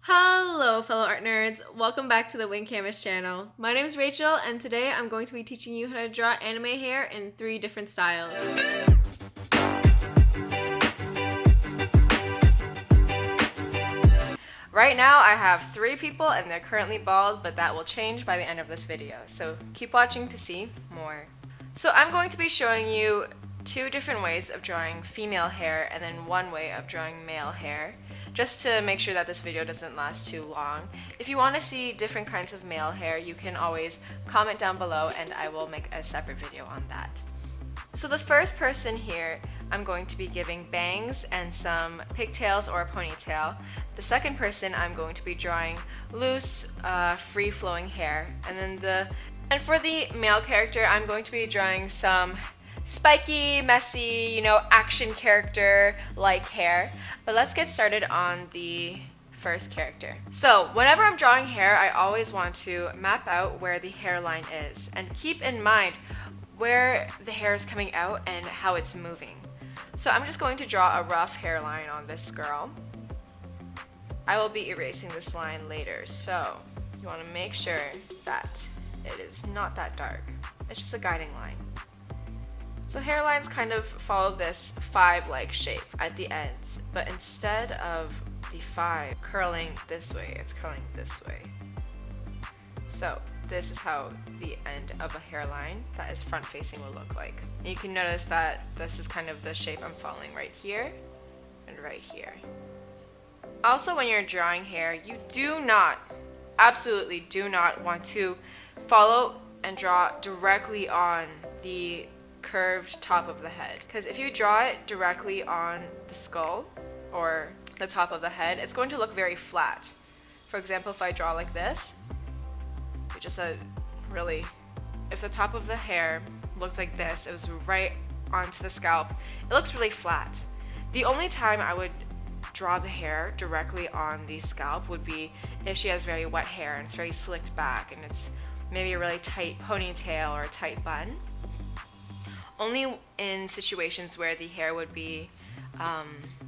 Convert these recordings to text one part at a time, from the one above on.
Hello fellow art nerds, welcome back to the Wing Canvas channel. My name is Rachel and today I'm going to be teaching you how to draw anime hair in 3 different styles. Right now I have 3 people and they're currently bald, but that will change by the end of this video, so keep watching to see more. So I'm going to be showing you 2 different ways of drawing female hair and then 1 way of drawing male hair, just to make sure that this video doesn't last too long. If you want to see different kinds of male hair, you can always comment down below and I will make a separate video on that. So the first person here, I'm going to be giving bangs and some pigtails or a ponytail. The second person, I'm going to be drawing loose, free-flowing hair. And for the male character, I'm going to be drawing some spiky, messy, action character-like hair. But let's get started on the first character. So whenever I'm drawing hair, I always want to map out where the hairline is and keep in mind where the hair is coming out and how it's moving. So I'm just going to draw a rough hairline on this girl. I will be erasing this line later, so you want to make sure that it is not that dark. It's just a guiding line. So hairlines kind of follow this 5-like shape at the ends, but instead of the 5 curling this way, it's curling this way. So this is how the end of a hairline that is front facing will look like. And you can notice that this is kind of the shape I'm following right here and right here. Also, when you're drawing hair, you absolutely do not want to follow and draw directly on the curved top of the head, because if you draw it directly on the skull or the top of the head, it's going to look very flat. For example, if I draw like this, if the top of the hair looked like this, it was right onto the scalp, it looks really flat. The only time I would draw the hair directly on the scalp would be if she has very wet hair and it's very slicked back and it's maybe a really tight ponytail or a tight bun. Only in situations where the hair would be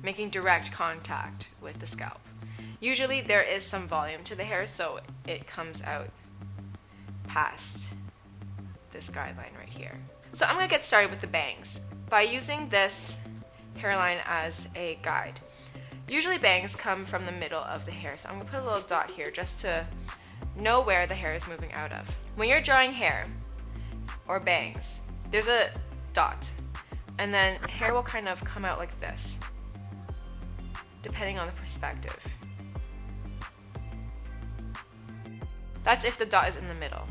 making direct contact with the scalp. Usually there is some volume to the hair, so it comes out past this guideline right here. So I'm going to get started with the bangs by using this hairline as a guide. Usually bangs come from the middle of the hair, so I'm going to put a little dot here just to know where the hair is moving out of. When you're drawing hair or bangs, there's a dot, and then hair will kind of come out like this, depending on the perspective. That's if the dot is in the middle.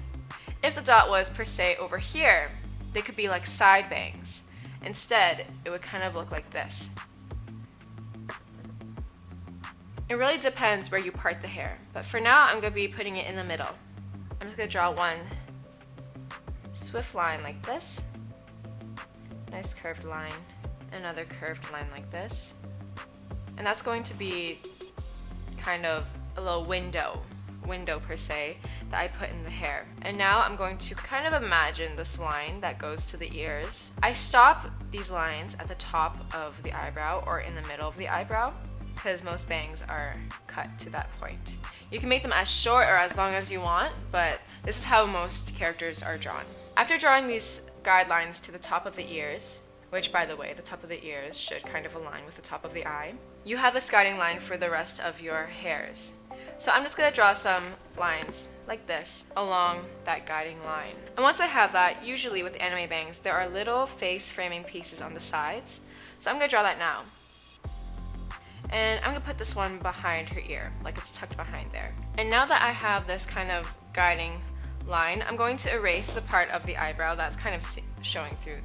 If the dot was per se over here, they could be like side bangs. Instead, it would kind of look like this. It really depends where you part the hair, but for now I'm going to be putting it in the middle. I'm just going to draw one swift line like this. Nice curved line, another curved line like this, and that's going to be kind of a little window per se that I put in the hair. And now I'm going to kind of imagine this line that goes to the ears. I stop these lines at the top of the eyebrow or in the middle of the eyebrow because most bangs are cut to that point. You can make them as short or as long as you want, but this is how most characters are drawn. After drawing these guidelines to the top of the ears, which by the way, the top of the ears should kind of align with the top of the eye, you have this guiding line for the rest of your hairs. So I'm just going to draw some lines like this along that guiding line. And once I have that, usually with anime bangs, there are little face framing pieces on the sides. So I'm going to draw that now. And I'm going to put this one behind her ear, like it's tucked behind there. And now that I have this kind of guiding line, I'm going to erase the part of the eyebrow that's kind of showing through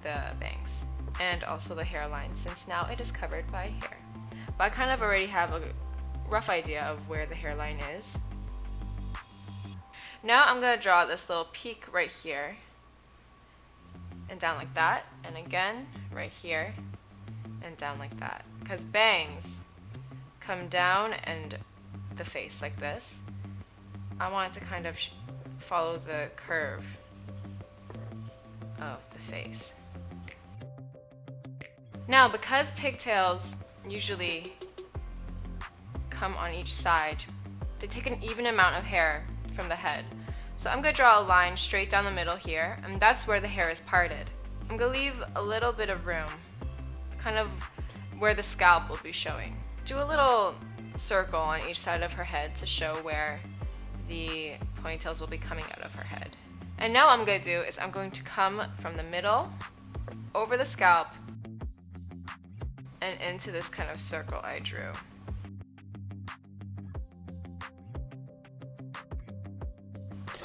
the bangs, and also the hairline, since now it is covered by hair. But I kind of already have a rough idea of where the hairline is. Now I'm going to draw this little peak right here, and down like that, and again right here, and down like that, because bangs come down and the face like this. I want it to kind of follow the curve of the face. Now, because pigtails usually come on each side. They take an even amount of hair from the head. So I'm going to draw a line straight down the middle here, and that's where the hair is parted. I'm going to leave a little bit of room, kind of where the scalp will be showing. Do a little circle on each side of her head to show where the ponytails will be coming out of her head. And now what I'm going to do is I'm going to come from the middle, over the scalp, and into this kind of circle I drew.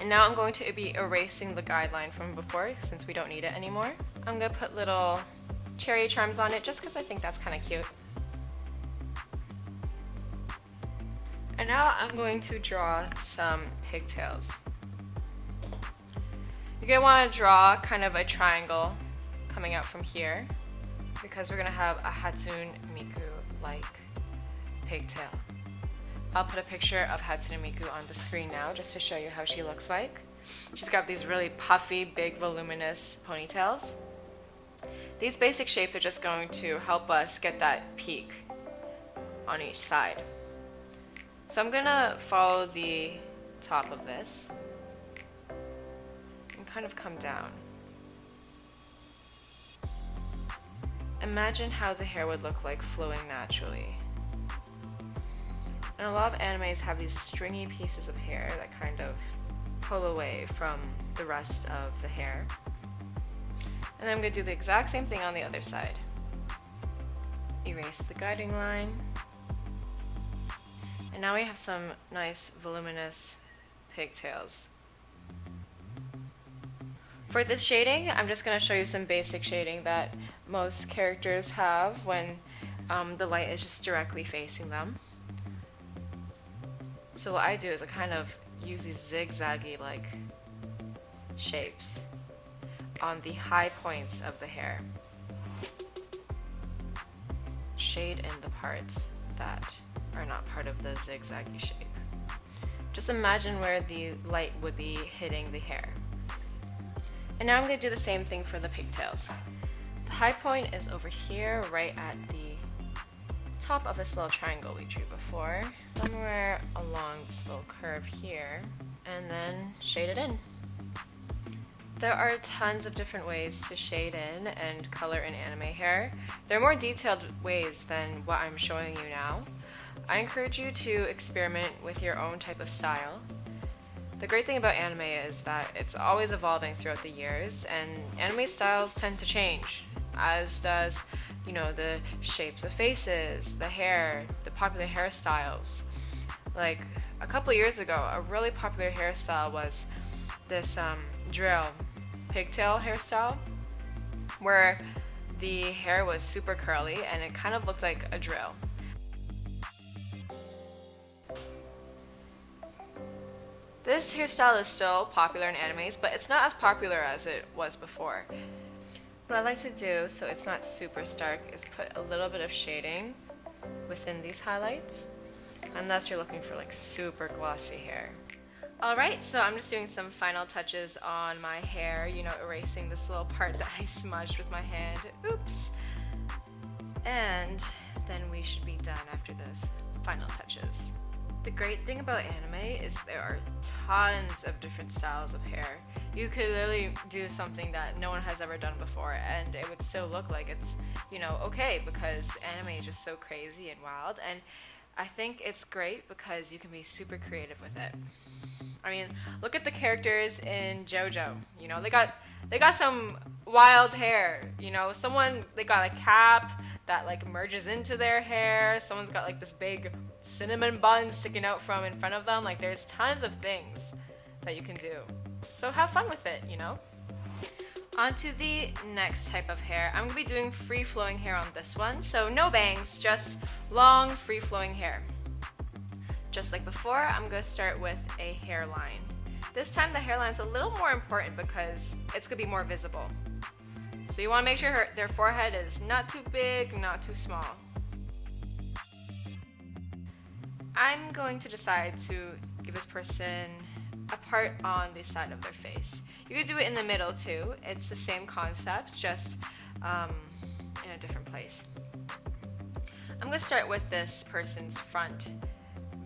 And now I'm going to be erasing the guideline from before since we don't need it anymore. I'm going to put little cherry charms on it just because I think that's kind of cute. And now I'm going to draw some pigtails. You're going to want to draw kind of a triangle coming out from here because we're going to have a Hatsune Miku-like pigtail. I'll put a picture of Hatsune Miku on the screen now just to show you how she looks like. She's got these really puffy, big, voluminous ponytails. These basic shapes are just going to help us get that peak on each side. So I'm going to follow the top of this and kind of come down. Imagine how the hair would look like flowing naturally. And a lot of animes have these stringy pieces of hair that kind of pull away from the rest of the hair. And I'm going to do the exact same thing on the other side. Erase the guiding line. And now we have some nice voluminous pigtails. For this shading, I'm just going to show you some basic shading that most characters have when the light is just directly facing them. So what I do is I kind of use these zigzaggy like shapes on the high points of the hair. Shade in the parts that are not part of the zigzaggy shape. Just imagine where the light would be hitting the hair. And now I'm going to do the same thing for the pigtails. The high point is over here, right at the top of this little triangle we drew before, somewhere along this little curve here, and then shade it in. There are tons of different ways to shade in and color in anime hair. There are more detailed ways than what I'm showing you now. I encourage you to experiment with your own type of style. The great thing about anime is that it's always evolving throughout the years, and anime styles tend to change, as does, you know, the shapes of faces, the hair, the popular hairstyles. Like a couple years ago, a really popular hairstyle was this drill pigtail hairstyle, where the hair was super curly and it kind of looked like a drill. This hairstyle is still popular in animes, but it's not as popular as it was before. What I like to do, so it's not super stark, is put a little bit of shading within these highlights, unless you're looking for like super glossy hair. Alright, so I'm just doing some final touches on my hair, you know, erasing this little part that I smudged with my hand. Oops! And then we should be done after those final touches. The great thing about anime is there are tons of different styles of hair. You could literally do something that no one has ever done before and it would still look like it's, you know, okay, because anime is just so crazy and wild, and I think it's great because you can be super creative with it. I mean, look at the characters in JoJo. You know, they got some wild hair. You know, they got a cap that like merges into their hair. Someone's got like this big cinnamon bun sticking out from in front of them. Like, there's tons of things that you can do. So have fun with it, you know? On to the next type of hair. I'm gonna be doing free-flowing hair on this one. So no bangs, just long, free-flowing hair. Just like before, I'm going to start with a hairline. This time the hairline's a little more important because it's going to be more visible. So you want to make sure their forehead is not too big, not too small. I'm going to decide to give this person a part on the side of their face. You could do it in the middle too. It's the same concept, just in a different place. I'm going to start with this person's front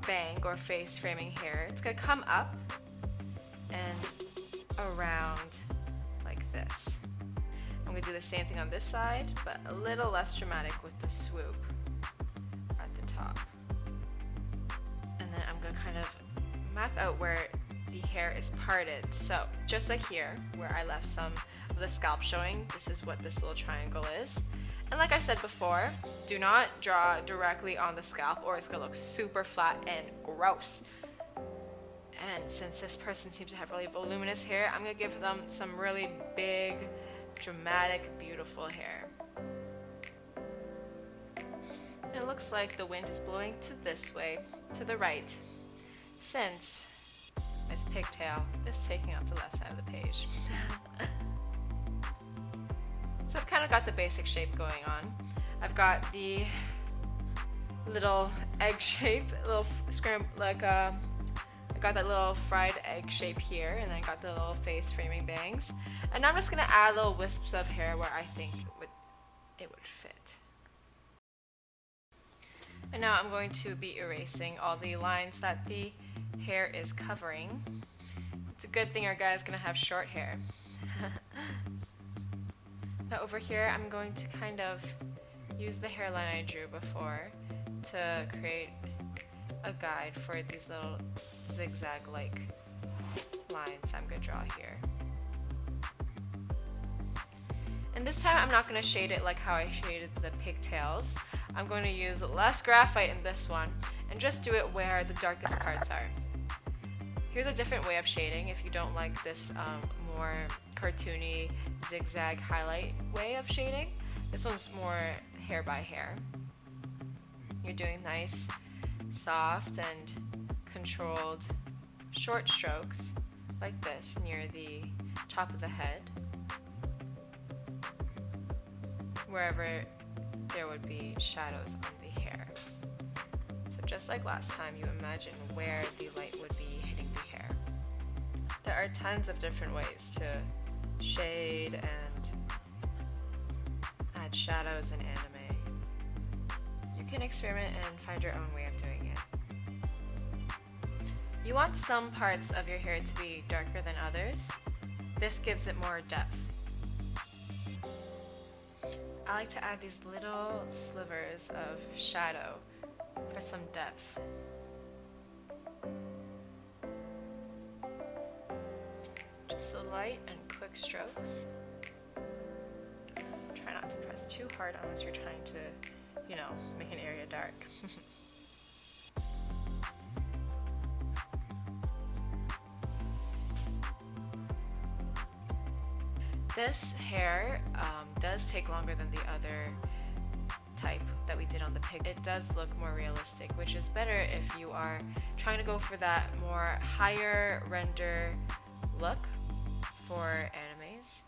bang or face framing hair, it's gonna come up and around like this. I'm gonna do the same thing on this side, but a little less dramatic with the swoop at the top. And then I'm gonna kind of map out where the hair is parted. So just like here, where I left some of the scalp showing, this is what this little triangle is. And like I said before, do not draw directly on the scalp or it's gonna look super flat and gross. And since this person seems to have really voluminous hair, I'm gonna give them some really big, dramatic, beautiful hair. And it looks like the wind is blowing to this way, to the right, since this pigtail is taking up the left side of the page. So I've kind of got the basic shape going on. I've got the little egg shape, little I got that little fried egg shape here, and then I got the little face framing bangs. And now I'm just gonna add little wisps of hair where I think it would fit. And now I'm going to be erasing all the lines that the hair is covering. It's a good thing our guy is gonna have short hair. Now over here, I'm going to kind of use the hairline I drew before to create a guide for these little zigzag-like lines I'm going to draw here. And this time I'm not going to shade it like how I shaded the pigtails. I'm going to use less graphite in this one and just do it where the darkest parts are. Here's a different way of shading if you don't like this more cartoony zigzag highlight way of shading. This one's more hair by hair. You're doing nice, soft and controlled short strokes like this near the top of the head, wherever there would be shadows on the hair. So just like last time, you imagine where the light would be hitting the hair. There are tons of different ways to shade and add shadows in anime. You can experiment and find your own way of doing it. You want some parts of your hair to be darker than others. This gives it more depth. I like to add these little slivers of shadow for some depth. Just the light and quick strokes. Try not to press too hard unless you're trying to, make an area dark. This hair does take longer than the other type that we did on the pig. It does look more realistic, which is better if you are trying to go for that more higher render look for animes.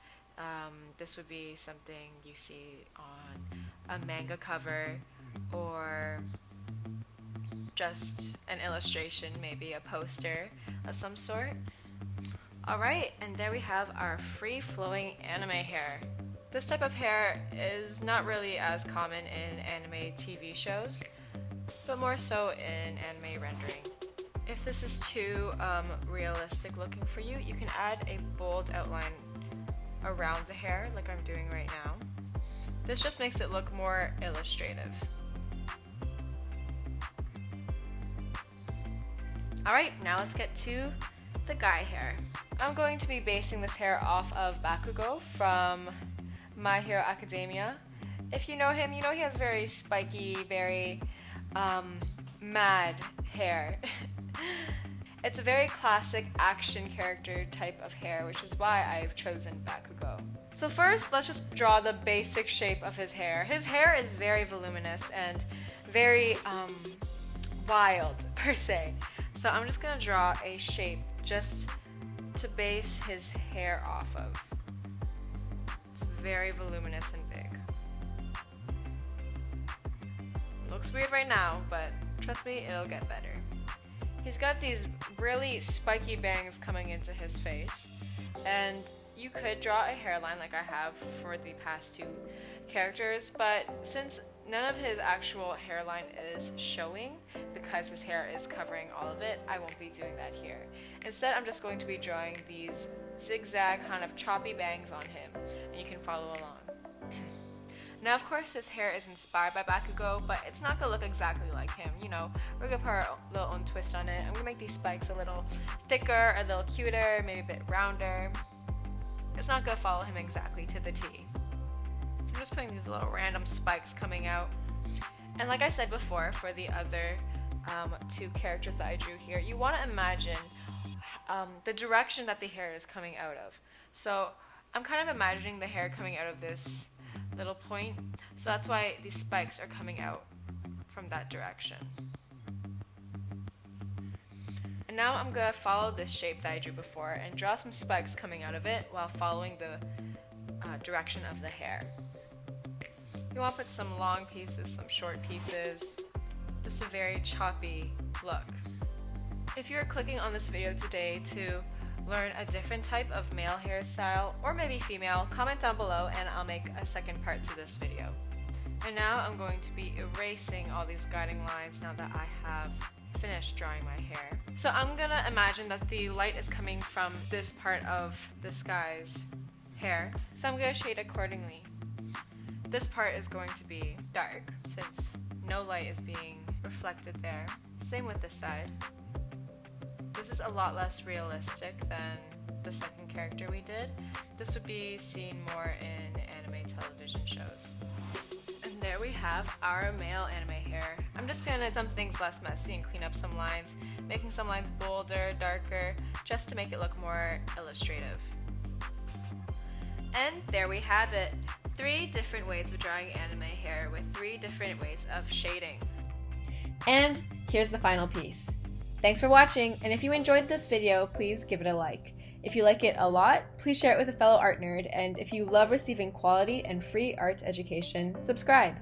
This would be something you see on a manga cover or just an illustration, maybe a poster of some sort. Alright, and there we have our free-flowing anime hair. This type of hair is not really as common in anime TV shows, but more so in anime rendering. If this is too realistic looking for you, you can add a bold outline around the hair like I'm doing right now. This just makes it look more illustrative. Alright, now let's get to the guy hair. I'm going to be basing this hair off of Bakugo from My Hero Academia. If you know him, you know he has very spiky, very mad hair. It's a very classic action character type of hair, which is why I've chosen Bakugo. So first, let's just draw the basic shape of his hair. His hair is very voluminous and very wild, per se. So I'm just gonna draw a shape just to base his hair off of. It's very voluminous and big. Looks weird right now, but trust me, it'll get better. He's got these really spiky bangs coming into his face, and you could draw a hairline like I have for the past two characters, but since none of his actual hairline is showing because his hair is covering all of it. I won't be doing that here. Instead, I'm just going to be drawing these zigzag kind of choppy bangs on him, and you can follow along. Now, of course, his hair is inspired by Bakugo, but it's not gonna look exactly like him. You know, we're gonna put our little own twist on it. I'm gonna make these spikes a little thicker, a little cuter, maybe a bit rounder. It's not gonna follow him exactly to the T. So I'm just putting these little random spikes coming out. And like I said before, for the other two characters that I drew here, you want to imagine the direction that the hair is coming out of. So I'm kind of imagining the hair coming out of this little point, so that's why these spikes are coming out from that direction. And now I'm going to follow this shape that I drew before and draw some spikes coming out of it while following the direction of the hair. You want to put some long pieces, some short pieces, just a very choppy look. If you're clicking on this video today to learn a different type of male hairstyle, or maybe female, comment down below and I'll make a second part to this video. And now I'm going to be erasing all these guiding lines now that I have finished drawing my hair. So I'm gonna imagine that the light is coming from this part of this guy's hair, so I'm gonna shade accordingly. This part is going to be dark since no light is being reflected there. Same with this side. This is a lot less realistic than the second character we did. This would be seen more in anime television shows. And there we have our male anime hair. I'm just gonna make some things less messy and clean up some lines, making some lines bolder, darker, just to make it look more illustrative. And there we have it. 3 different ways of drawing anime hair with 3 different ways of shading. And here's the final piece. Thanks for watching, and if you enjoyed this video, please give it a like. If you like it a lot, please share it with a fellow art nerd, and if you love receiving quality and free art education, subscribe.